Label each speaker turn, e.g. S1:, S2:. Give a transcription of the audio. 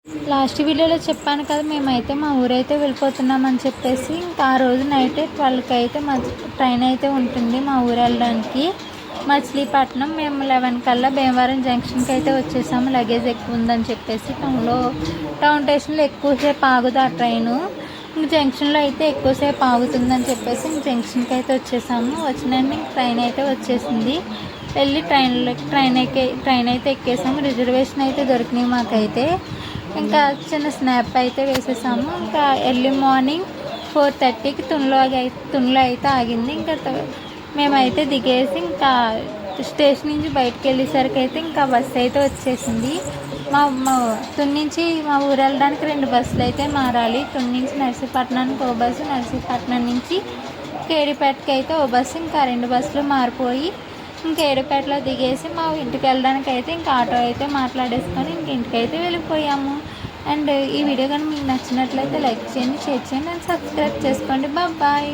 S1: Last వీడియోలో చెప్పాను కదా, మేమైతే మా ఊరైతే వెళ్ళిపోతున్నామని చెప్పేసి. ఇంకా ఆ రోజు నైట్ 12కి అయితే మా ట్రైన్ అయితే ఉంటుంది మా ఊరు వెళ్ళడానికి, మచిలీపట్నం. మేము 11 కల్లా భీమవరం జంక్షన్కి అయితే వచ్చేసాము, లగేజ్ ఎక్కువ ఉందని చెప్పేసి. టౌన్ స్టేషన్లో ఎక్కువసేపు ఆగుదు ఆ ట్రైను, ఇంక జంక్షన్లో అయితే ఎక్కువసేపు ఆగుతుందని చెప్పేసి ఇంక జంక్షన్కి అయితే వచ్చేసాము. వచ్చినండి ఇంక ట్రైన్ అయితే వచ్చేసింది. వెళ్ళి ట్రైన్ అయితే ఎక్కేసాము. రిజర్వేషన్ అయితే దొరికినాయి మాకైతే. ఇంకా చిన్న స్నాప్ అయితే వేసేసాము. ఇంకా ఎర్లీ మార్నింగ్ 4:30కి తునిలో అయితే ఆగింది. ఇంకా మేమైతే దిగేసి ఇంకా స్టేషన్ నుంచి బయటకు వెళ్ళేసరికి అయితే ఇంకా బస్సు అయితే వచ్చేసింది. మా తుని నుంచి మా ఊరు వెళ్ళడానికి 2 బస్సులు అయితే మారాలి. తుని నుంచి నర్సీపట్నానికి ఓ బస్సు, నర్సీపట్నం నుంచి కేడిపేటకి అయితే ఓ బస్సు. ఇంకా 2 బస్సులు మారిపోయి ఇంకా ఏడుపేటలో దిగేసి మా ఇంటికి వెళ్ళడానికి అయితే ఇంకా ఆటో అయితే మాట్లాడేసుకొని ఇంక ఇంటికైతే వెళ్ళిపోయాము. అండ్ ఈ వీడియో కానీ మీకు నచ్చినట్లయితే లైక్ చేయండి, షేర్ చేయండి అండ్ సబ్స్క్రైబ్ చేసుకోండి. బాయ్.